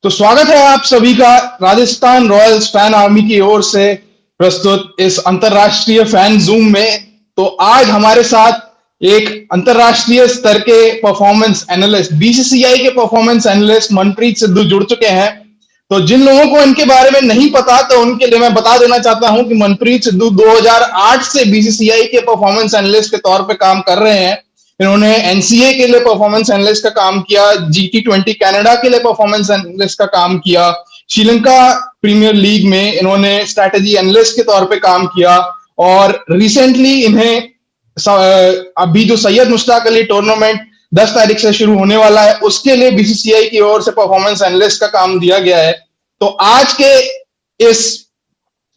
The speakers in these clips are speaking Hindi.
तो स्वागत है आप सभी का राजस्थान रॉयल्स फैन आर्मी की ओर से प्रस्तुत इस अंतरराष्ट्रीय फैन जूम में। तो आज हमारे साथ एक अंतरराष्ट्रीय स्तर के परफॉर्मेंस एनालिस्ट, बीसीसीआई के परफॉर्मेंस एनालिस्ट मनप्रीत सिद्धू जुड़ चुके हैं। तो जिन लोगों को इनके बारे में नहीं पता, तो उनके लिए मैं बता देना चाहता हूं कि मनप्रीत सिद्धू 2008 से बीसीसीआई के परफॉर्मेंस एनालिस्ट के तौर पे काम कर रहे हैं। इन्होंने एनसीए के लिए परफॉर्मेंस एनालिस्ट का काम किया, GT20 कनाडा के लिए परफॉर्मेंस एनालिस्ट का काम किया, श्रीलंका प्रीमियर लीग में इन्होंने स्ट्रैटेजी एनालिस्ट के तौर पे काम किया, और रिसेंटली इन्हें अभी जो सैयद मुश्ताक अली टूर्नामेंट 10 तारीख से शुरू होने वाला है, उसके लिए बीसीसीआई की ओर से परफॉर्मेंस एनालिस्ट का काम दिया गया है। तो आज के इस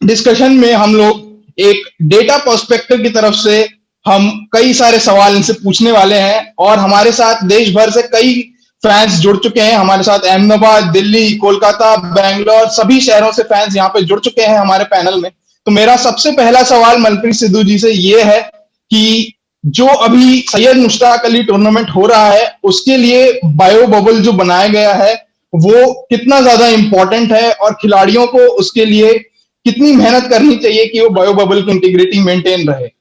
डिस्कशन में हम लोग एक डेटा पर्सपेक्टिव की तरफ से हम कई सारे सवाल इनसे पूछने वाले हैं, और हमारे साथ देश भर से कई फैंस जुड़ चुके हैं। हमारे साथ अहमदाबाद, दिल्ली, कोलकाता, बैंगलोर, सभी शहरों से फैंस यहाँ पे जुड़ चुके हैं हमारे पैनल में। तो मेरा सबसे पहला सवाल मनप्रीत सिद्धू जी से ये है कि जो अभी सैयद मुश्ताक अली टूर्नामेंट हो रहा है, उसके लिए बायो बबल जो बनाया गया है वो कितना ज्यादा इंपॉर्टेंट है, और खिलाड़ियों को उसके लिए कितनी मेहनत करनी चाहिए कि वो बायो बबल की इंटीग्रिटी मेंटेन रहे।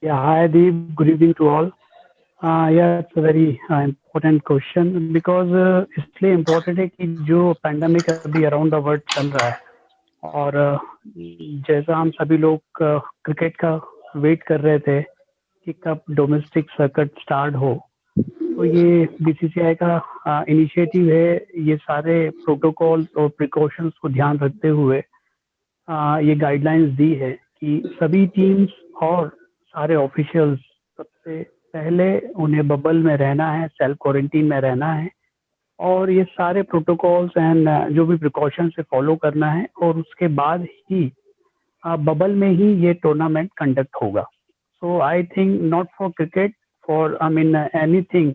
Yeah, hi Deep. Good evening to all. Yeah, it's a very important question because इसलिए important है कि जो पैंडमिक अभी अराउंड द वर्ल्ड चल रहा है, और जैसा हम सभी लोग क्रिकेट का वेट कर रहे थे कि कब डोमेस्टिक सर्किट स्टार्ट हो, तो ये बीसीसीआई का इनिशिएटिव है। ये सारे प्रोटोकॉल्स और प्रिकॉशंस को ध्यान रखते हुए ये गाइडलाइंस दी है कि सभी टीम्स और सारे ऑफिशियल्स सबसे पहले उन्हें बबल में रहना है, सेल्फ क्वारंटीन में रहना है, और ये सारे प्रोटोकॉल्स एंड जो भी प्रिकॉशंस से फॉलो करना है, और उसके बाद ही बबल में ही ये टूर्नामेंट कंडक्ट होगा। So I think not for cricket, for anything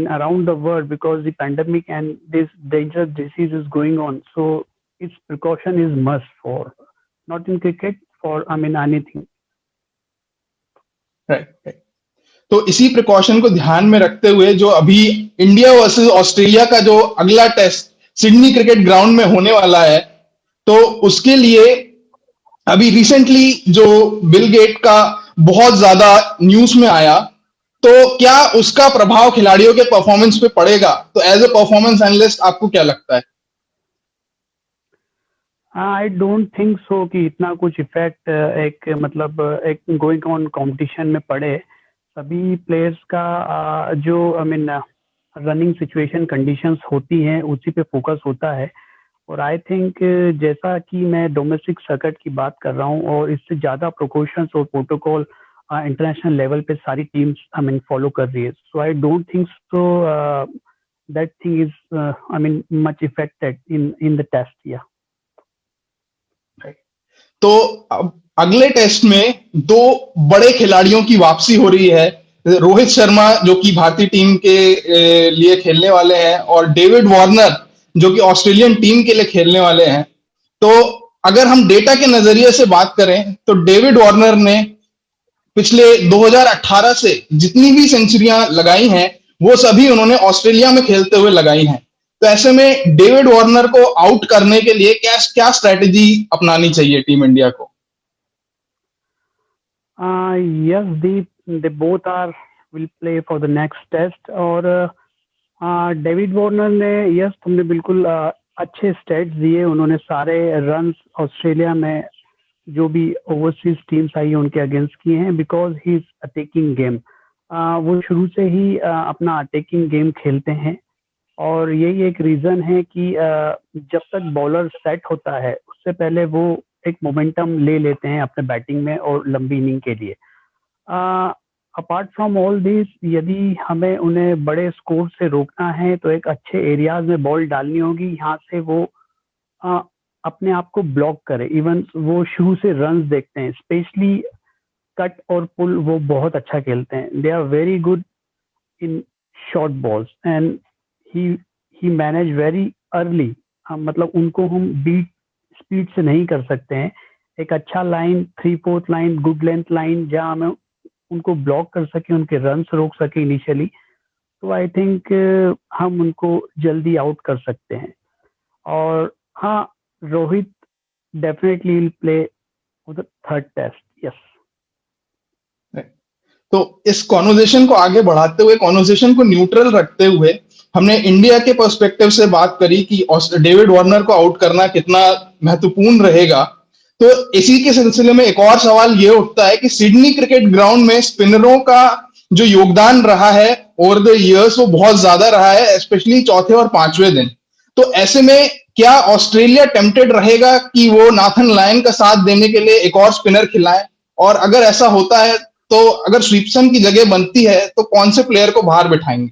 around the world, because the pandemic and this dangerous disease is going on, so its precaution is must for not in cricket, for anything. Right. तो इसी प्रिकॉशन को ध्यान में रखते हुए जो अभी इंडिया वर्सेस ऑस्ट्रेलिया का जो अगला टेस्ट सिडनी क्रिकेट ग्राउंड में होने वाला है, तो उसके लिए अभी रिसेंटली जो बिल गेट का बहुत ज्यादा न्यूज में आया, तो क्या उसका प्रभाव खिलाड़ियों के परफॉर्मेंस पे पड़ेगा? तो एज ए परफॉर्मेंस एनालिस्ट आपको क्या लगता है? आई डोंट थिंक सो कि इतना कुछ इफेक्ट एक गोइंग ऑन कंपटीशन में पड़े। सभी प्लेयर्स का जो रनिंग सिचुएशन कंडीशंस होती हैं उसी पे फोकस होता है, और आई थिंक जैसा कि मैं डोमेस्टिक सर्किट की बात कर रहा हूँ, और इससे ज़्यादा प्रिकॉशंस और प्रोटोकॉल इंटरनेशनल लेवल पे सारी टीम्स फॉलो कर रही है। So I don't think so that thing is much affected in the test. या तो अब अगले टेस्ट में दो बड़े खिलाड़ियों की वापसी हो रही है। रोहित शर्मा जो कि भारतीय टीम के लिए खेलने वाले हैं, और डेविड वार्नर जो कि ऑस्ट्रेलियन टीम के लिए खेलने वाले हैं। तो अगर हम डेटा के नजरिए से बात करें, तो डेविड वार्नर ने पिछले 2018 से जितनी भी सेंचुरियां लगाई हैं, वो सभी उन्होंने ऑस्ट्रेलिया में खेलते हुए लगाई हैं। तो ऐसे में डेविड वार्नर को आउट करने के लिए क्या क्या स्ट्रेटेजी अपनानी चाहिए टीम इंडिया को? yes, they both are will play for the next test, और डेविड वार्नर ने यस तुमने बिल्कुल अच्छे स्टेट्स दिए। उन्होंने सारे रन्स ऑस्ट्रेलिया में जो भी ओवरसीज टीम्स आई है उनके अगेंस्ट किए हैं, because he is attacking game. वो शुरू से ही अपना अटैकिंग गेम खेलते हैं, और यही एक रीजन है कि जब तक बॉलर सेट होता है उससे पहले वो एक मोमेंटम ले लेते हैं अपने बैटिंग में और लंबी इनिंग के लिए। अपार्ट फ्रॉम ऑल दिस, यदि हमें उन्हें बड़े स्कोर से रोकना है तो एक अच्छे एरियाज में बॉल डालनी होगी, यहाँ से वो अपने आप को ब्लॉक करे। इवन वो शुरू से रन्स देखते हैं, स्पेशली कट और पुल वो बहुत अच्छा खेलते हैं। They are very good in short balls, and he manage very early. मतलब उनको हम बीट स्पीड से नहीं कर सकते हैं। एक अच्छा line, 3/4 line, good length line, जहाँ हमें उनको ब्लॉक कर सके, उनके रन्स रोक सके इनिशियली, तो आई थिंक हम उनको जल्दी आउट कर सकते हैं। और हाँ, Rohit definitely will play for the third test. Yes. तो इस कॉन्वर्जेशन को आगे बढ़ाते हुए, कॉन्वर्जेशन को न्यूट्रल रखते हुए, हमने इंडिया के पर्सपेक्टिव से बात करी कि डेविड वार्नर को आउट करना कितना महत्वपूर्ण रहेगा। तो इसी के सिलसिले में एक और सवाल ये उठता है कि सिडनी क्रिकेट ग्राउंड में स्पिनरों का जो योगदान रहा है ओवर द इयर्स वो बहुत ज्यादा रहा है, स्पेशली चौथे और पांचवें दिन। तो ऐसे में क्या ऑस्ट्रेलिया टेम्प्टेड रहेगा कि वो नाथन लायन का साथ देने के लिए एक और स्पिनर खिलाए? और अगर ऐसा होता है तो अगर स्वीपसन की जगह बनती है तो कौन से प्लेयर को बाहर बिठाएंगे?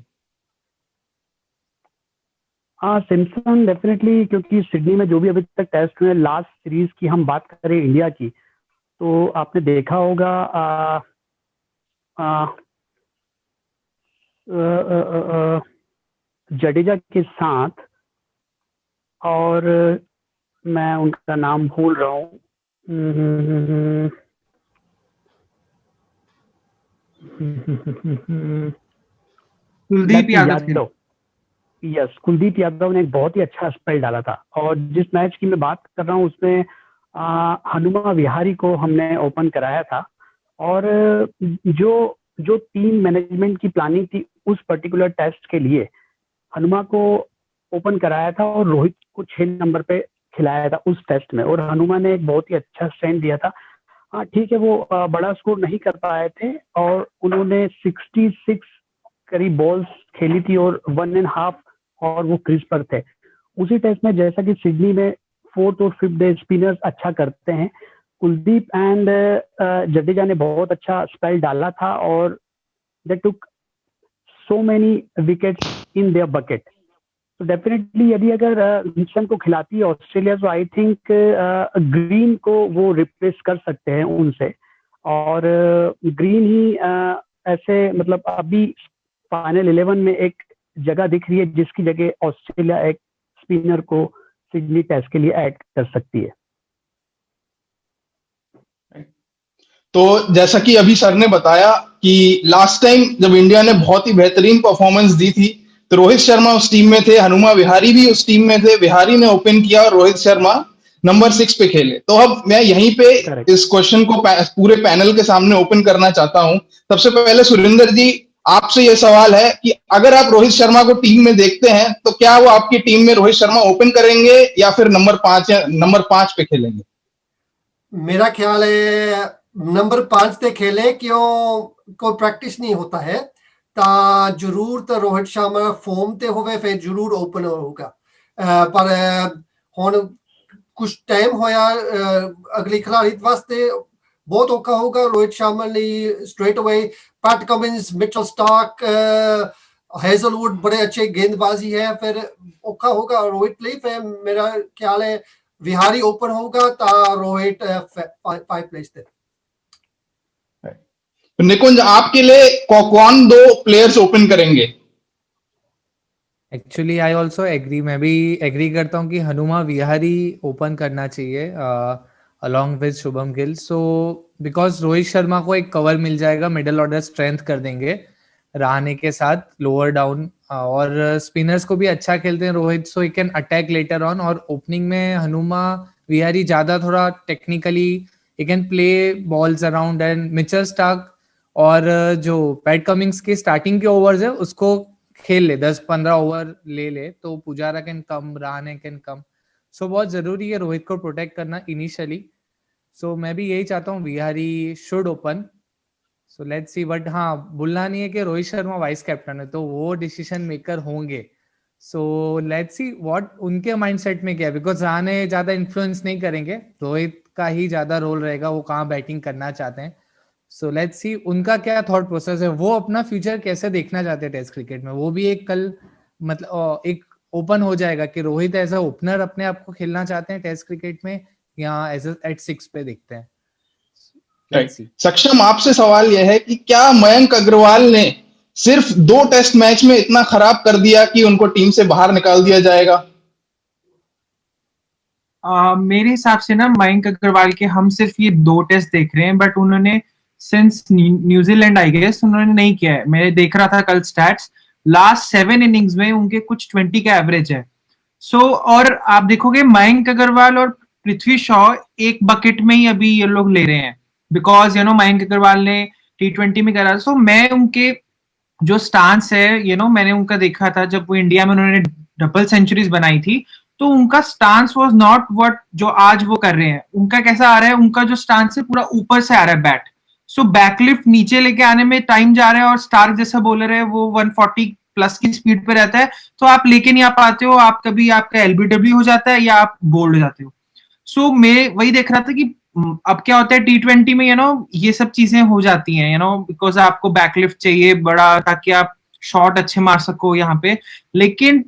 हाँ, सिम्पसन डेफिनेटली, क्योंकि सिडनी में जो भी अभी तक टेस्ट हुए, लास्ट सीरीज की हम बात करें इंडिया की, तो आपने देखा होगा जडेजा के साथ, और मैं उनका नाम भूल रहा हूँ, कुलदीप यादव। यस, कुलदीप यादव ने एक बहुत ही अच्छा स्पेल डाला था। और जिस मैच की मैं बात कर रहा हूँ उसमें हनुमा विहारी को हमने ओपन कराया था। और जो टीम मैनेजमेंट की प्लानिंग थी उस पर्टिकुलर टेस्ट के लिए, हनुमा को ओपन कराया था और रोहित को 6 नंबर पे खिलाया था उस टेस्ट में, और हनुमा ने एक बहुत ही अच्छा स्टैंड दिया था। हाँ ठीक है, वो बड़ा स्कोर नहीं कर पाए थे और उन्होंने 66 करीब बॉल्स खेली थी और 1.5 और वो क्रीज पर थे। उसी टेस्ट में जैसा कि सिडनी में 4th और 5th डे स्पिनर्स अच्छा करते हैं, कुलदीप एंड जडेजा ने बहुत अच्छा स्पेल डाला था और they took so many wickets in their bucket. तो डेफिनेटली यदि अगर विल्सन को खिलाती है ऑस्ट्रेलिया, तो आई थिंक ग्रीन को वो रिप्लेस कर सकते हैं उनसे। और ग्रीन ही ऐसे मतलब अभी फाइनल 11 में एक जगह दिख रही है जिसकी जगह ऑस्ट्रेलिया एक स्पिनर को सिडनी टेस्ट के लिए ऐड कर सकती है। तो जैसा कि अभी सर ने बताया कि लास्ट टाइम जब इंडिया ने बहुत ही बेहतरीन परफॉर्मेंस दी थी तो रोहित शर्मा उस टीम में थे, हनुमा विहारी भी उस टीम में थे। विहारी ने ओपन किया और रोहित शर्मा नंबर 6 पे खेले। तो अब मैं यहीं पे इस क्वेश्चन को पूरे पैनल के सामने ओपन करना चाहता हूं। सबसे पहले सुरेंद्र जी, आपसे यह सवाल है कि अगर आप रोहित शर्मा को टीम में देखते हैं तो क्या वो आपकी टीम में रोहित शर्मा ओपन करेंगे या फिर नंबर 5 पे खेलेंगे? मेरा ख्याल है नंबर 5 पे खेले, क्यों कोई प्रैक्टिस नहीं होता है ता जरूर तो रोहित शर्मा फॉर्म ते होवे फिर जरूर ओपन होगा। पर हुण कुछ टाइम होया अगली खिलाड़ी वास्ते बहुत औखा होगा रोहित शर्मा लिए straight away. PAT Cummins, Mitchell Starc, Hazlewood बड़े अच्छे गेंदबाजी है, फिर औखा होगा रोहित लिए। फिर मेरा ख्याल है विहारी ओपन होगा ता रोहित 5 प्लेस पे। निकुंज, आपके लिए कौन 2 प्लेयर्स ओपन करेंगे? एक्चुअली आई ऑल्सो एग्री, मैं भी एग्री करता हूँ कि हनुमा विहारी ओपन करना चाहिए along with Shubham Gill. So because Rohit Sharma को एक कवर मिल जाएगा, मिडिल ऑर्डर स्ट्रेंथ कर देंगे रहाणे के साथ लोअर डाउन, और स्पिनर्स को भी अच्छा खेलते हैं Rohit, so he can attack later on. और ओपनिंग में हनुमा विहारी ज्यादा थोड़ा technically he can play balls around, and Mitchell Starc और जो पैट कमिंग्स के स्टार्टिंग के ओवर्स है उसको खेल ले, 10-15 ओवर ले तो Pujara can come, Rahane can come. So बहुत जरूरी है रोहित को प्रोटेक्ट करना इनिशियली। सो मैं भी यही चाहता हूँ Vihari should open. So let's see, but हाँ भूलना नहीं है कि रोहित शर्मा वाइस कैप्टन है तो वो डिसीजन मेकर होंगे। सो लेट्स सी व्हाट उनके माइंडसेट में क्या है, बिकॉज रहाणे ज्यादा इन्फ्लुएंस नहीं करेंगे, रोहित का ही ज्यादा रोल रहेगा, वो कहाँ बैटिंग करना चाहते हैं। सो लेट्स सी उनका क्या थॉट प्रोसेस है, वो अपना फ्यूचर कैसे देखना चाहते हैं टेस्ट क्रिकेट में। वो भी एक कल मतलब एक ओपन हो जाएगा कि रोहित एज अ ओपनर अपने आप को खेलना चाहते हैं टेस्ट क्रिकेट में या एज एट 6 पे देखते हैं। सक्षम, आपसे सवाल यह है कि क्या मयंक अग्रवाल ने सिर्फ 2 टेस्ट मैच में इतना खराब कर दिया कि उनको टीम से बाहर निकाल दिया जाएगा? मेरे हिसाब से ना मयंक अग्रवाल के हम सिर्फ ये 2 टेस्ट देख रहे हैं, बट उन्होंने सिंस न्यूजीलैंड आई गेस उन्होंने नहीं किया है। मैं देख रहा था कल स्टैट्स, लास्ट 7 इनिंग्स में उनके कुछ 20 का एवरेज है। और आप देखोगे मयंक अग्रवाल और पृथ्वी शॉ एक बकेट में ही अभी ये लोग ले रहे हैं, बिकॉज मयंक अग्रवाल ने T20 में करा। मैं उनके जो स्टांस है मैंने उनका देखा था जब वो इंडिया में उन्होंने डबल सेंचुरीज बनाई थी, तो उनका स्टांस वाज नॉट व्हाट जो आज वो कर रहे हैं। उनका कैसा आ रहा है, उनका जो स्टांस है पूरा ऊपर से आ रहा है बैट, बैकलिफ्ट नीचे लेके आने में टाइम जा रहा है, और स्टार्क जैसा बॉलर है वो 140 प्लस की स्पीड पे रहता है, तो आप लेके नहीं आ पाते हो, आप कभी आपका LBW हो जाता है या आप बोल्ड हो जाते हो। मैं वही देख रहा था कि अब क्या होता है T20 में ये सब चीजें हो जाती हैं बिकॉज आपको बैकलिफ्ट चाहिए बड़ा ताकि आप शॉट अच्छे मार सको यहाँ पे, लेकिन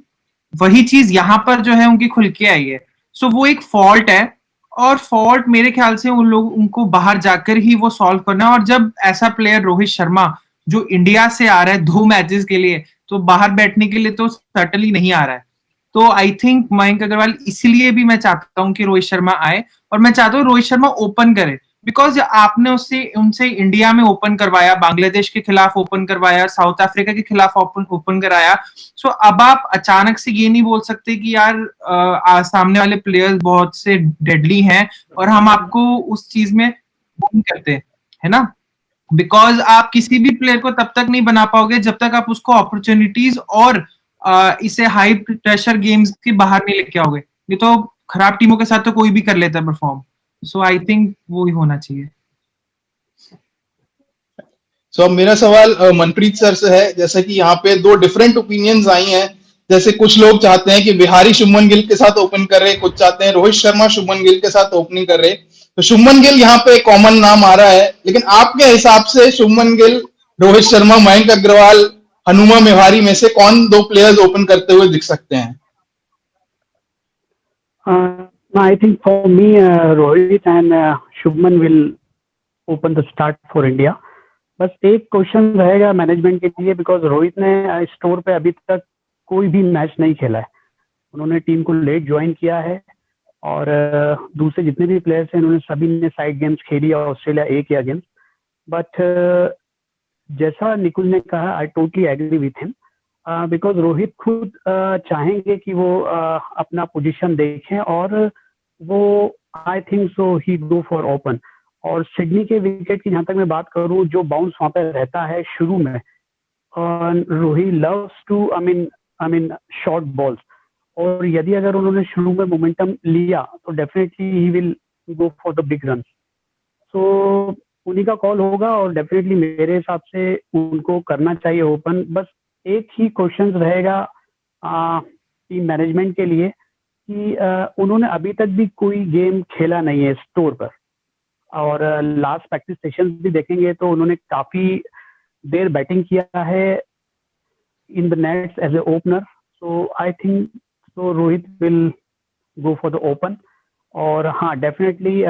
वही चीज यहाँ पर जो है उनकी खुल के आई है। वो एक फॉल्ट है, और फॉल्ट मेरे ख्याल से उन लोग उनको बाहर जाकर ही वो सॉल्व करना है। और जब ऐसा प्लेयर रोहित शर्मा जो इंडिया से आ रहा है 2 मैचेस के लिए, तो बाहर बैठने के लिए तो सर्टनली नहीं आ रहा है। तो आई थिंक मयंक अग्रवाल, इसीलिए भी मैं चाहता हूं कि रोहित शर्मा आए, और मैं चाहता हूँ रोहित शर्मा ओपन करे, बिकॉज आपने उनसे इंडिया में ओपन करवाया, बांग्लादेश के खिलाफ ओपन करवाया, साउथ अफ्रीका के खिलाफ ओपन कराया। अब आप अचानक से ये नहीं बोल सकते कि यार सामने वाले प्लेयर्स बहुत से डेडली हैं और हम आपको उस चीज में करते है ना, बिकॉज आप किसी भी प्लेयर को तब तक नहीं बना पाओगे जब तक आप उसको अपॉर्चुनिटीज और इसे हाई प्रेशर गेम्स के बाहर नहीं लेके आओगे। ये तो खराब टीमों के साथ तो कोई भी कर लेता है परफॉर्म। आई थिंक वो ही होना चाहिए। अब मेरा सवाल मनप्रीत सर से है। जैसे कि यहाँ पे 2 डिफरेंट ओपिनियंस आई हैं, जैसे कुछ लोग चाहते हैं कि विहारी शुभमन गिल के साथ ओपन कर रहे, कुछ चाहते हैं रोहित शर्मा शुभमन गिल के साथ ओपनिंग कर रहे। तो शुभमन गिल यहाँ पे कॉमन नाम आ रहा है, लेकिन आपके हिसाब से शुभमन गिल, रोहित शर्मा, मयंक अग्रवाल, हनुमा विहारी में से कौन 2 प्लेयर्स ओपन करते हुए दिख सकते हैं? I think for me, Rohit and Shubman will open the start for India. बस एक क्वेश्चन रहेगा मैनेजमेंट के लिए, बिकॉज रोहित ने स्टोर पे अभी तक कोई भी मैच नहीं खेला है। उन्होंने टीम को लेट ज्वाइन किया है, और दूसरे जितने भी प्लेयर्स हैं उन्होंने सभी ने साइड गेम्स खेली, ऑस्ट्रेलिया A के अगेंस्ट। बट जैसा निकुल ने कहा, I totally agree with him, because Rohit खुद चाहेंगे कि वो अपना पोजीशन देखें, और वो I think so he go for open. और सिडनी के विकेट की जहां तक मैं बात करूं, जो बाउंस वहां पे रहता है शुरू में, Rohit loves to I mean short balls, और यदि अगर उन्होंने शुरू में मोमेंटम लिया तो definitely he will go for the big run. So उन्हीं का कॉल होगा, और डेफिनेटली मेरे हिसाब से उनको करना चाहिए ओपन। बस एक ही क्वेश्चन रहेगा टीम मैनेजमेंट के लिए कि उन्होंने अभी तक भी कोई गेम खेला नहीं है स्टोर पर, और लास्ट प्रैक्टिस सेशन भी देखेंगे तो उन्होंने काफी देर बैटिंग किया है in the nets as a opener. So I think so Rohit will go for the open, और हाँ डेफिनेटली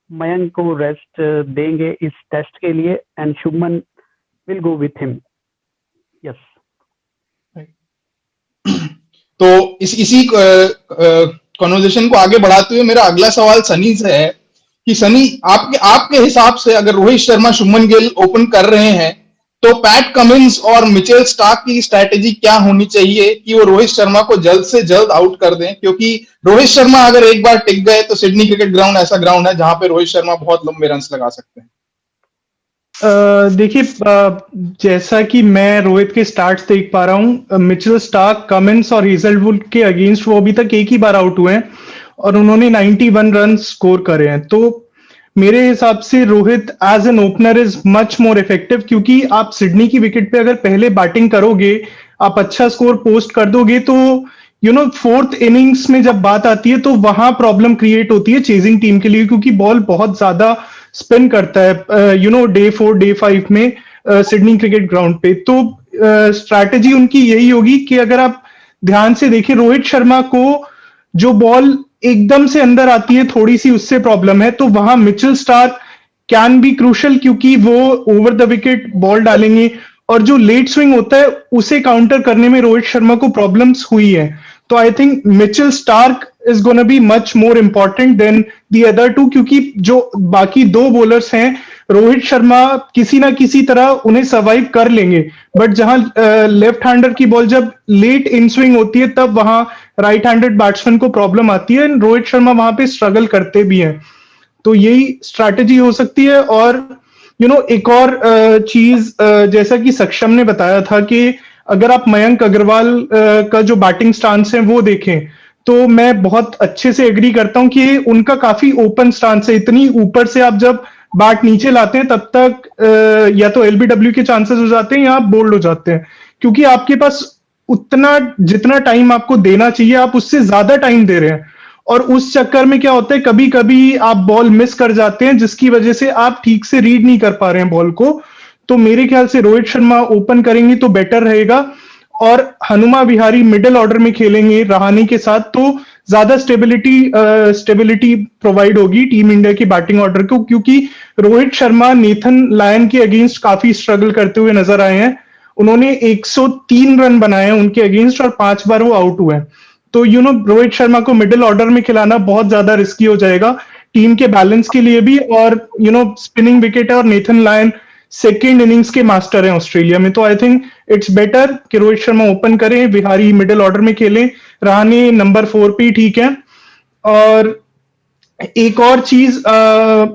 मयंक को रेस्ट देंगे इस टेस्ट के लिए, and Shubman will go with him. Yes. तो इसी कॉन्वर्सेशन को आगे बढ़ाते हुए मेरा अगला सवाल सनी से है कि सनी, आपके हिसाब से अगर रोहित शर्मा शुभमन गिल ओपन कर रहे हैं तो पैट कमिंस और मिचेल स्टार्क की स्ट्रैटेजी क्या होनी चाहिए कि वो रोहित शर्मा को जल्द से जल्द आउट कर दें? क्योंकि रोहित शर्मा अगर एक बार टिक गए तो सिडनी क्रिकेट ग्राउंड ऐसा ग्राउंड है जहां पे रोहित शर्मा बहुत लंबे रन्स लगा सकते हैं। देखिए, जैसा कि मैं रोहित के स्टार्ट्स देख पा रहा हूं, मिचेल स्टार्क, कमिंस और हेजलवुड के अगेंस्ट वो अभी तक एक ही बार आउट हुए हैं और उन्होंने 91 रन स्कोर करे हैं। तो मेरे हिसाब से Rohit as an opener is much more effective, क्योंकि आप सिडनी की विकेट पे अगर पहले बैटिंग करोगे, आप अच्छा स्कोर पोस्ट कर दोगे, तो फोर्थ इनिंग्स में जब बात आती है तो वहां प्रॉब्लम क्रिएट होती है चेजिंग टीम के लिए, क्योंकि बॉल बहुत ज्यादा स्पिन करता है डे 4 डे 5 में सिडनी क्रिकेट ग्राउंड पे। तो स्ट्रैटेजी उनकी यही होगी कि अगर आप ध्यान से देखें, रोहित शर्मा को जो बॉल एकदम से अंदर आती है थोड़ी सी, उससे प्रॉब्लम है, तो वहां Mitchell Starc can be crucial, क्योंकि वो ओवर द विकेट बॉल डालेंगे, और जो लेट स्विंग होता है उसे काउंटर करने में रोहित शर्मा को प्रॉब्लम्स हुई है। तो I think Mitchell Starc is gonna be much more important than the other two, क्योंकि जो बाकी 2 बॉलर्स हैं रोहित शर्मा किसी ना किसी तरह उन्हें सर्वाइव कर लेंगे, बट जहां लेफ्ट हैंडर की बॉल जब लेट इन स्विंग होती है तब वहां राइट हैंडेड बैट्समैन को प्रॉब्लम आती है, रोहित शर्मा वहां पे स्ट्रगल करते भी हैं। तो यही स्ट्रैटेजी हो सकती है। और एक और चीज, जैसा कि सक्षम ने बताया था कि अगर आप मयंक अग्रवाल का जो बैटिंग स्टांस है वो देखें, तो मैं बहुत अच्छे से एग्री करता हूं कि उनका काफी ओपन स्टांस है। इतनी ऊपर से आप जब बैट नीचे लाते हैं तब तक या तो एलबीडब्ल्यू के चांसेस हो जाते हैं या आप बोल्ड हो जाते हैं, क्योंकि आपके पास उतना जितना टाइम आपको देना चाहिए आप उससे ज्यादा टाइम दे रहे हैं। और उस चक्कर में क्या होता है, कभी कभी आप बॉल मिस कर जाते हैं जिसकी वजह से आप ठीक से रीड नहीं कर पा रहे हैं बॉल को। तो मेरे ख्याल से रोहित शर्मा ओपन करेंगे तो बेटर रहेगा। और हनुमा विहारी मिडिल ऑर्डर में खेलेंगे रहाणे के साथ, तो ज्यादा स्टेबिलिटी प्रोवाइड होगी टीम इंडिया की बैटिंग ऑर्डर को, क्योंकि रोहित शर्मा नेथन लायन के अगेंस्ट काफी स्ट्रगल करते हुए नजर आए हैं। उन्होंने 103 रन बनाए हैं उनके अगेंस्ट और 5 बार वो आउट हुए हैं। तो रोहित शर्मा को मिडिल ऑर्डर में खिलाना बहुत ज्यादा रिस्की हो जाएगा टीम के बैलेंस के लिए भी। और स्पिनिंग विकेट है और नेथन लायन सेकेंड इनिंग्स के मास्टर हैं ऑस्ट्रेलिया में, तो आई थिंक इट्स बेटर कि रोहित शर्मा ओपन करें, विहारी मिडिल ऑर्डर में खेलें, रहाणे नंबर 4 पे ठीक है। और एक और चीज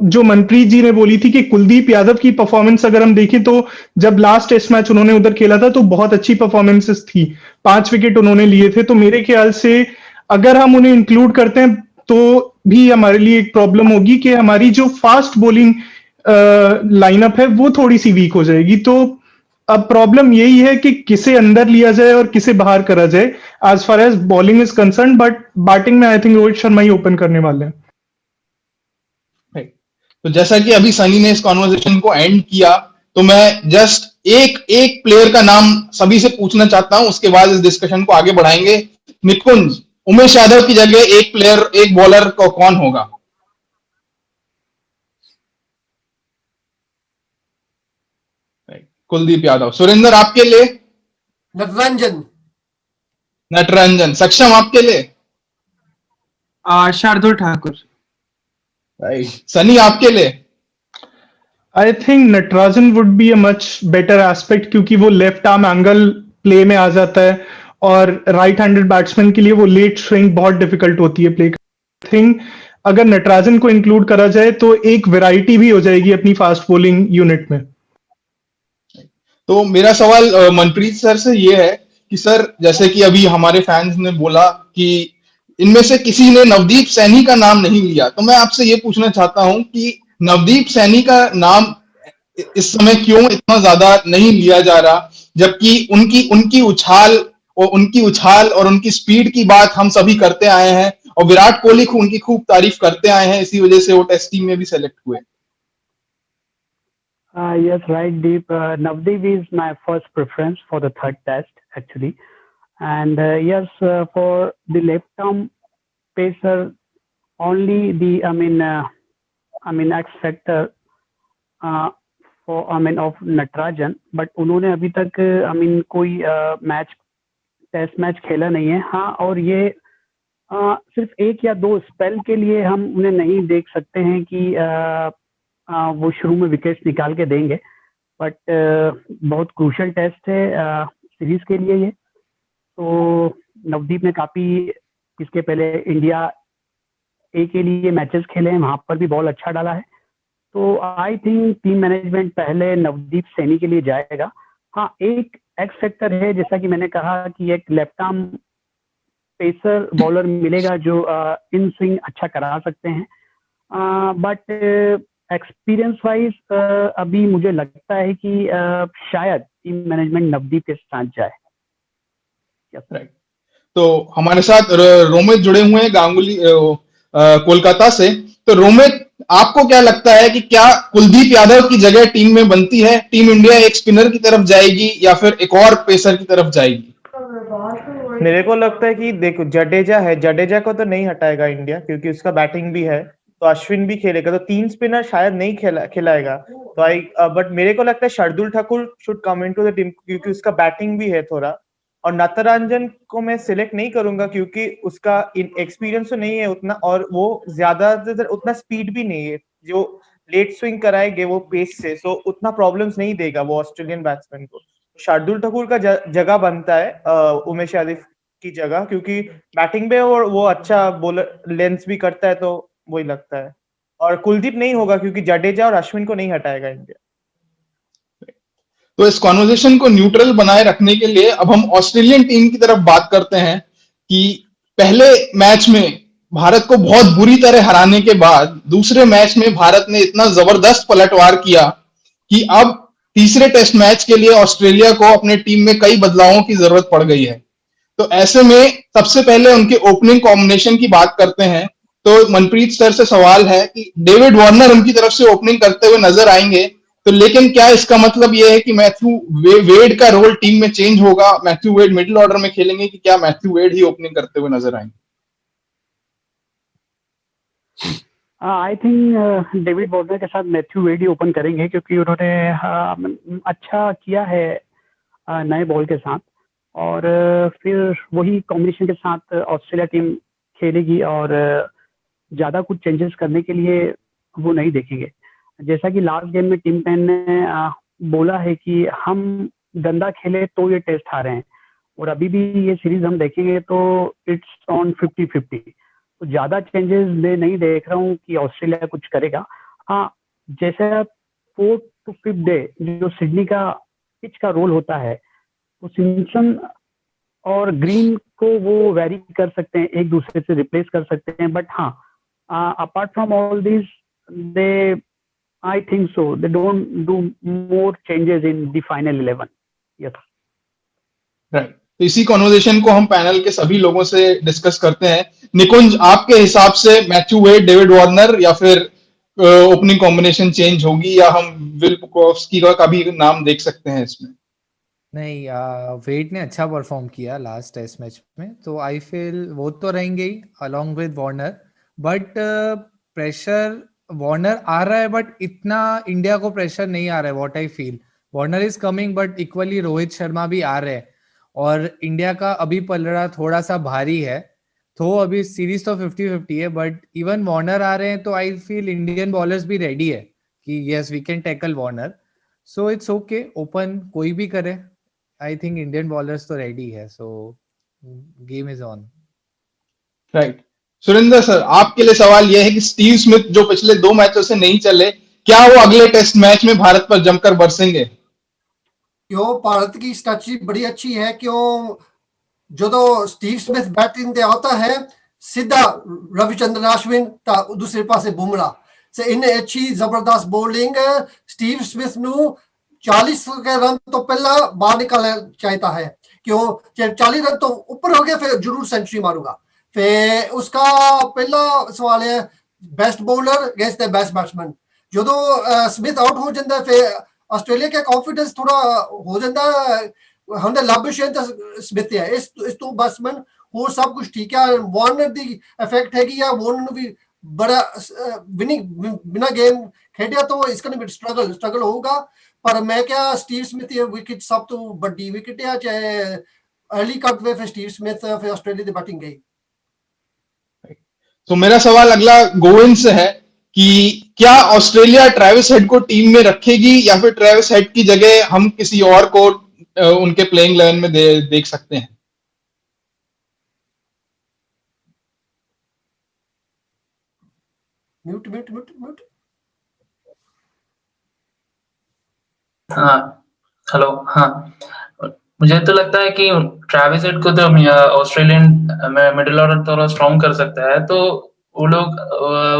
जो मनप्रीत जी ने बोली थी कि कुलदीप यादव की परफॉर्मेंस अगर हम देखें तो जब लास्ट टेस्ट मैच उन्होंने उधर खेला था तो बहुत अच्छी परफॉर्मेंसेस थी, 5 विकेट उन्होंने लिए थे। तो मेरे ख्याल से अगर हम उन्हें इंक्लूड करते हैं तो भी हमारे लिए एक प्रॉब्लम होगी कि हमारी जो फास्ट बॉलिंग लाइनअप है वो थोड़ी सी वीक हो जाएगी। तो अब प्रॉब्लम यही है कि किसे अंदर लिया जाए और किसे बाहर करा जाए as far as bowling is concern. But batting में आई थिंक रोहित शर्मा ही ओपन करने वाले हैं। तो जैसा कि अभी सनी ने इस कॉन्वर्सेशन को एंड किया, तो मैं जस्ट एक प्लेयर का नाम सभी से पूछना चाहता हूं, उसके बाद इस डिस्कशन को आगे बढ़ाएंगे। निकुंज, उमेश यादव की जगह एक प्लेयर, एक बॉलर को कौन होगा? कुलदीप यादव। सुरेंद्र, आपके लिए? नटरंजन। नटरंजन। सक्षम, आपके लिए? शार्दुल ठाकुर। सनी, आपके लिए? I think Natarajan would be a much better aspect, क्योंकि वो लेफ्ट आर्म एंगल प्ले में आ जाता है और राइट हैंडेड बैट्समैन के लिए वो लेट स्विंग बहुत डिफिकल्ट होती है प्ले। आई थिंक अगर नटराजन को इंक्लूड करा जाए तो एक वैरायटी भी हो जाएगी अपनी फास्ट बॉलिंग यूनिट में। तो मेरा सवाल मनप्रीत सर से ये है कि सर, जैसे कि अभी हमारे फैंस ने बोला कि इनमें से किसी ने नवदीप सैनी का नाम नहीं लिया, तो मैं आपसे ये पूछना चाहता हूं कि नवदीप सैनी का नाम इस समय क्यों इतना ज्यादा नहीं लिया जा रहा, जबकि उनकी उछाल और उनकी स्पीड की बात हम सभी करते आए हैं और विराट कोहली उनकी खूब तारीफ करते आए हैं, इसी वजह से वो टेस्ट टीम में भी सेलेक्ट हुए। Yes, right, Deep. Navdeep is my first preference for the third test, actually. And yes, for the left arm pacer, only X factor of Natarajan. But उन्होंने अभी तक कोई टेस्ट मैच खेला नहीं है। हाँ, और ये सिर्फ 1 या 2 स्पेल के लिए हम उन्हें नहीं देख सकते हैं कि वो शुरू में विकेट्स निकाल के देंगे, बट बहुत क्रूशल टेस्ट है सीरीज के लिए ये। तो नवदीप ने काफी इसके पहले इंडिया ए के लिए मैचेस खेले हैं, वहां पर भी बॉल अच्छा डाला है। तो आई थिंक टीम मैनेजमेंट पहले नवदीप सैनी के लिए जाएगा। हाँ, एक एक्स फैक्टर है, जैसा कि मैंने कहा कि एक लेफ्ट आर्म पेसर बॉलर मिलेगा जो इन स्विंग अच्छा करा सकते हैं, बट एक्सपीरियंस वाइज अभी मुझे लगता है कि शायद टीम मैनेजमेंट नवदीप के साथ जाए। राइट। तो हमारे साथ रोमित जुड़े हुए हैं गांगुली कोलकाता से। तो रोमित, आपको क्या लगता है कि क्या कुलदीप यादव की जगह टीम में बनती है? टीम इंडिया एक स्पिनर की तरफ जाएगी या फिर एक और पेसर की तरफ जाएगी? मेरे को लगता है कि देखो, जडेजा को तो नहीं हटाएगा इंडिया, क्योंकि उसका बैटिंग भी है, तो अश्विन भी खेलेगा, तो 3 स्पिनर शायद नहीं खिलाएगा। तो बट मेरे को लगता है Shardul Thakur should come into the team, क्योंकि उसका बैटिंग भी है थोड़ा। और नटराजन को मैं सिलेक्ट नहीं करूंगा क्योंकि उसका एक्सपीरियंस तो नहीं है उतना, और वो ज्यादा उतना स्पीड भी नहीं है। जो लेट स्विंग कराएंगे वो पेस से, सो उतना प्रॉब्लम्स नहीं देगा वो ऑस्ट्रेलियन बैट्समैन को। शार्दुल ठाकुर का जगह बनता है उमेश यादव की जगह, क्योंकि बैटिंग में और वो अच्छा बॉलर लेंस भी करता है, तो वही लगता है। और कुलदीप नहीं होगा क्योंकि जडेजा और अश्विन को नहीं हटाएगा इंडिया। तो इस कॉन्वर्जेशन को न्यूट्रल बनाए रखने के लिए अब हम ऑस्ट्रेलियन टीम की तरफ बात करते हैं कि पहले मैच में भारत को बहुत बुरी तरह हराने के बाद दूसरे मैच में भारत ने इतना जबरदस्त पलटवार किया कि अब तीसरे टेस्ट मैच के लिए ऑस्ट्रेलिया को अपने टीम में कई बदलावों की जरूरत पड़ गई है। तो ऐसे में सबसे पहले उनके ओपनिंग कॉम्बिनेशन की बात करते हैं। तो मनप्रीत सर से सवाल है कि डेविड वार्नर उनकी तरफ से ओपनिंग करते हुए नजर आएंगे, तो लेकिन क्या इसका मतलब यह है कि मैथ्यू वेड का रोल टीम में चेंज होगा, मैथ्यू वेड मिडिल ऑर्डर में खेलेंगे कि क्या मैथ्यू वेड ही ओपनिंग करते हुए नजर आएंगे? आई थिंक डेविड वार्नर के साथ मैथ्यू वेड ही ओपन करेंगे, क्योंकि उन्होंने अच्छा किया है नए बॉल के साथ, और फिर वही कॉम्बिनेशन के साथ ऑस्ट्रेलिया टीम खेलेगी और ज़्यादा कुछ चेंजेस करने के लिए वो नहीं देखेंगे। जैसा कि लास्ट गेम में टीम पेन ने बोला है कि हम गंदा खेले तो ये टेस्ट हारे हैं, और अभी भी ये सीरीज हम देखेंगे तो इट्स ऑन 50-50। तो ज़्यादा चेंजेस मैं नहीं देख रहा हूँ कि ऑस्ट्रेलिया कुछ करेगा। हाँ, जैसे 4th to 5th डे जो सिडनी का पिच का रोल होता है, तो सिम्पसन और ग्रीन को वो वेरी कर सकते हैं, एक दूसरे से रिप्लेस कर सकते हैं। बट हाँ, apart from all this they I think so they don't do more changes in the final 11। Yes, right. तो इसी कॉन्वर्जेशन को हम पैनल के सभी लोगों से डिस्कस करते हैं। निकुंज, आपके हिसाब से मैथ्यू वेड, डेविड वार्नर या फिर ओपनिंग कॉम्बिनेशन चेंज होगी, या हम विल पुकोव्स्की का भी नाम देख सकते हैं इसमें? नहीं, वेड ने अच्छा परफॉर्म किया लास्ट टेस्ट मैच में, तो आई फील वो तो रहेंगे ही along with Warner. But pressure Warner आ रहा है, बट इतना इंडिया को प्रेशर नहीं आ रहा है। What I feel, Warner is coming, but equally Rohit Sharma भी आ रहे हैं, और इंडिया का अभी पलड़ा थोड़ा सा भारी है। तो अभी सीरीज तो 50-50 है, बट इवन वार्नर आ रहे हैं तो आई फील इंडियन बॉलर्स भी रेडी है कि yes we can tackle Warner. So it's okay, open कोई भी करे। आई थिंक इंडियन बॉलर्स तो रेडी है, so game is on. Right. Surendra sir, आपके लिए सवाल यह है कि स्टीव स्मिथ जो पिछले 2 मैचों से नहीं चले, क्या वो अगले टेस्ट मैच में भारत पर जमकर बरसेंगे? क्यों, भारत की स्ट्रेटजी बड़ी अच्छी है। क्यों, जो तो स्टीव स्मिथ बैटिंग ते आता है सीधा रविचंद्रन अश्विन दूसरे पासे बुमराह से इन्हें अच्छी जबरदस्त बॉलिंग स्टीव स्मिथ नु 40 के रन तो पहला बाहर निकालना चाहता है। क्यों, जब 40 रन तो ऊपर हो गया फिर जरूर सेंचुरी मारूंगा। फिर उसका पहला सवाल है best bowler against the best batsman. जो तो स्मिथ आउट हो जाता है फिर ऑस्ट्रेलिया का कॉन्फिडेंस थोड़ा हो जाता है। हमने लाभविषय स्मिथ है इस तो बैट्समैन हो सब कुछ ठीक है। वार्नर दी इफेक्ट है कि या वार्नर भी बड़ा विनिंग बिना गेम खेडिया तो इसका भी स्ट्रगल होगा। पर मैं क्या स्टीव स्मिथ विकेट सब तो बड़ी विकेट है, चाहे अर्ली कट वे फिर स्टीव स्मिथ फिर ऑस्ट्रेलिया की बैटिंग गई। तो मेरा सवाल अगला गोविंद से है कि क्या ऑस्ट्रेलिया ट्रेविस हेड को टीम में रखेगी, या फिर ट्रेविस हेड की जगह हम किसी और को उनके प्लेइंग 11 में देख सकते हैं? म्यूट। हाँ, हेलो। हाँ, मुझे तो लगता है कि ट्रेविस हेड को तो ऑस्ट्रेलियन मिडिल ऑर्डर थोड़ा स्ट्रॉन्ग कर सकता है, तो वो लोग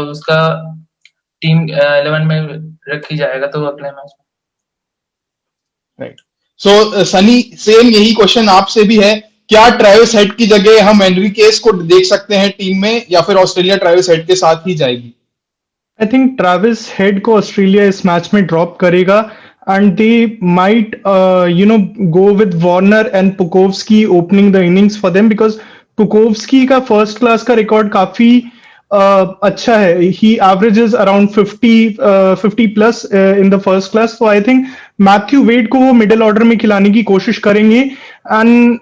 उसका टीम 11 में रखी जाएगा तो अगले मैच में। राइट। सो सनी, सेम यही क्वेश्चन आपसे भी है, क्या ट्रेविस हेड की जगह हम एनरिकेस को देख सकते हैं टीम में, या फिर ऑस्ट्रेलिया ट्रेविस हेड के साथ ही जाएगी? आई थिंक ट्रेविस हेड को ऑस्ट्रेलिया इस मैच में ड्रॉप करेगा, and they might go with Warner and Pukovsky opening the innings for them, because Pukovsky का first class का रिकॉर्ड काफी अच्छा है. He averages around 50 plus in the first class. So I think Matthew Wade को वो मिडिल ऑर्डर में खिलाने की कोशिश करेंगे. And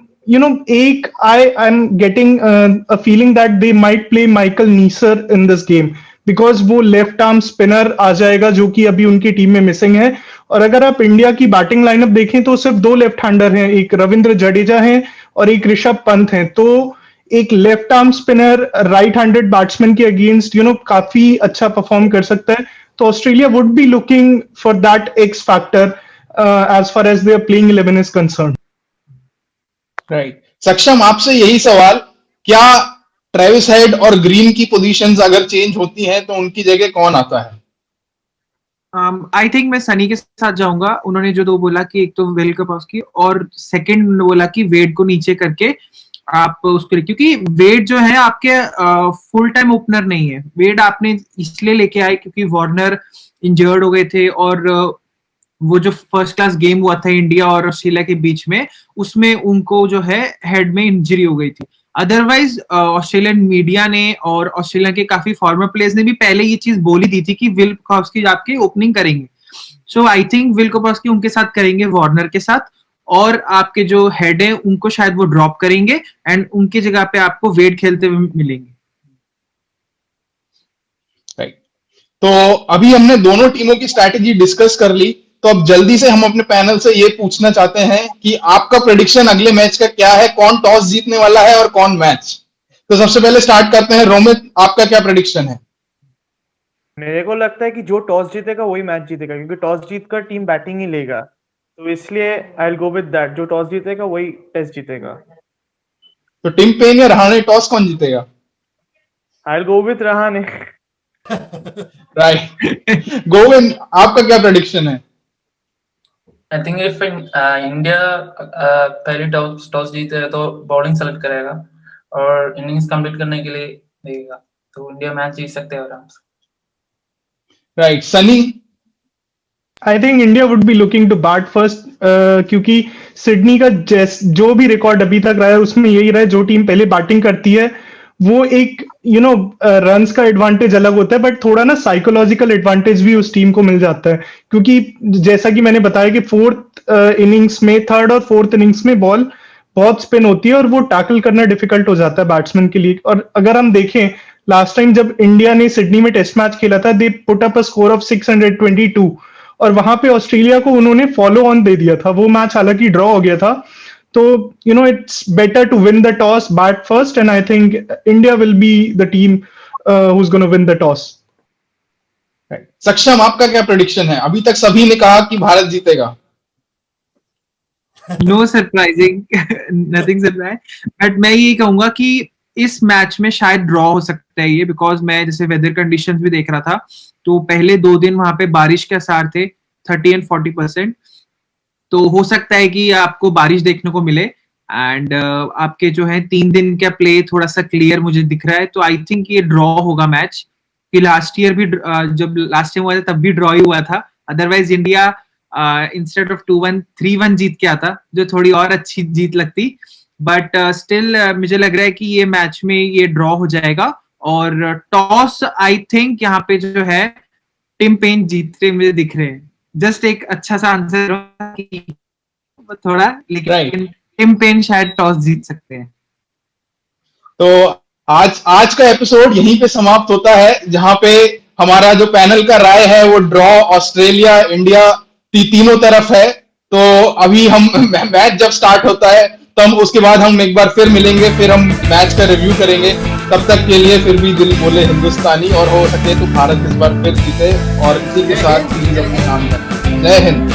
I'm getting a feeling that they might play Michael Neser in this game, because वो लेफ्ट आर्म स्पिनर आ जाएगा जो कि अभी उनकी टीम में मिसिंग है। और अगर आप इंडिया की बैटिंग लाइनअप देखें तो सिर्फ 2 लेफ्ट हैंडर हैं, एक रविंद्र जडेजा है और एक ऋषभ पंत है। तो एक left arm spinner right handed batsman के अगेंस्ट काफी अच्छा परफॉर्म कर सकता है। तो Australia would be looking for that X factor as far as their playing 11 is concern. Right, Saksham आपसे यही सवाल, क्या ट्रेविस हेड और ग्रीन की पोजीशंस अगर चेंज होती हैं तो उनकी जगह कौन आता है? आई थिंक मैं सनी के साथ जाऊंगा। उन्होंने जो 2 बोला कि एक तो विल कपोस्की और सेकंड बोला कि वेड को नीचे करके आप उसको, क्योंकि वेड जो है आपके फुल टाइम ओपनर नहीं है। वेड आपने इसलिए लेके आए क्योंकि वार्नर इंजर्ड हो गए थे और वो जो फर्स्ट क्लास गेम हुआ था इंडिया और ऑस्ट्रेलिया के बीच में, उसमें उनको जो है हेड में इंजरी हो गई थी। अदरवाइज ऑस्ट्रेलियन मीडिया ने और ऑस्ट्रेलिया के काफी फॉर्मर प्लेयर्स ने भी पहले ये चीज बोली दी थी कि विल कपोस्की आपके ओपनिंग करेंगे। सो आई थिंक विल कपोस्की उनके साथ करेंगे, वार्नर के साथ, और आपके जो हेड है उनको शायद वो ड्रॉप करेंगे एंड उनकी जगह पे आपको वेड खेलते हुए मिलेंगे। राइट, तो अभी हमने दोनों टीमों की स्ट्रैटेजी डिस्कस कर ली, तो अब जल्दी से हम अपने पैनल से ये पूछना चाहते हैं कि आपका प्रेडिक्शन अगले मैच का क्या है, कौन टॉस जीतने वाला है और कौन मैच? तो सबसे पहले स्टार्ट करते हैं, रोमित आपका क्या प्रेडिक्शन है? मेरे को लगता है कि जो टॉस जीतेगा वही मैच जीतेगा, क्योंकि टॉस जीतकर टीम बैटिंग ही लेगा, तो इसलिए I will go with that, जो टॉस जीतेगा वही टेस्ट जीतेगा। तो टिम पेन या रहाणे, टॉस कौन जीतेगा? I will go with Rahane. Right, Govind आपका क्या प्रेडिक्शन है? आई थिंक इफ इंडिया पहले टॉस जीते तो बॉलिंग सेलेक्ट करेगा और इनिंग्स कंप्लीट करने के लिए देगा, तो इंडिया मैच जीत सकते हैं आराम से। Right, Sunny? I think India would be looking to bat first, क्योंकि सिडनी का जो भी रिकॉर्ड अभी तक रहा है उसमें यही रहा है, जो टीम पहले बैटिंग करती है वो एक रन्स का एडवांटेज अलग होता है, बट थोड़ा ना साइकोलॉजिकल एडवांटेज भी उस टीम को मिल जाता है, क्योंकि जैसा कि मैंने बताया कि थर्ड और फोर्थ इनिंग्स में बॉल बहुत स्पिन होती है और वो टैकल करना डिफिकल्ट हो जाता है बैट्समैन के लिए। और अगर हम देखें लास्ट टाइम जब इंडिया ने सिडनी में टेस्ट मैच खेला था, they put up a score of 622 और वहां पे ऑस्ट्रेलिया को उन्होंने फॉलो ऑन दे दिया था। वो मैच हालांकि ड्रॉ हो गया था, तो it's better to win the toss, bat first, and I think India will be the team who is gonna win the toss. Saksham आपका क्या प्रेडिक्शन है? अभी तक सभी ने कहा कि भारत जीतेगा। No surprising, nothing surprise, but मैं ये कहूंगा कि इस मैच में शायद ड्रॉ हो सकता है ये, बिकॉज मैं जैसे वेदर कंडीशंस भी देख रहा था तो पहले 2 दिन वहां पे बारिश के आसार थे 30 and 40%, तो हो सकता है कि आपको बारिश देखने को मिले एंड आपके जो है 3 दिन का प्ले थोड़ा सा क्लियर मुझे दिख रहा है, तो आई थिंक ये ड्रॉ होगा मैच। कि लास्ट ईयर भी जब लास्ट टाइम हुआ था तब भी ड्रॉ ही हुआ था, अदरवाइज इंडिया इंस्टेड ऑफ 2-1 3-1 जीत के आता, जो थोड़ी और अच्छी जीत लगती, बट स्टिल मुझे लग रहा है कि ये मैच में ये ड्रॉ हो जाएगा। और टॉस आई थिंक यहाँ पे जो है टिम पेन जीतते मुझे दिख रहे हैं। जस्ट एक अच्छा सा आंसर थोड़ा, लेकिन टिम पेन शायद टॉस जीत सकते हैं। तो आज का एपिसोड यहीं पे समाप्त होता है, जहां पे हमारा जो पैनल का राय है वो ड्रॉ ऑस्ट्रेलिया इंडिया तीनों तरफ है। तो अभी हम मैच जब स्टार्ट होता है तो हम उसके बाद हम एक बार फिर मिलेंगे, फिर हम मैच का रिव्यू करेंगे। तब तक के लिए फिर भी दिल बोले हिंदुस्तानी, और हो सके तो भारत इस बार फिर जीते और इसी के साथ सीरीज अपने नाम करें। जय हिंद।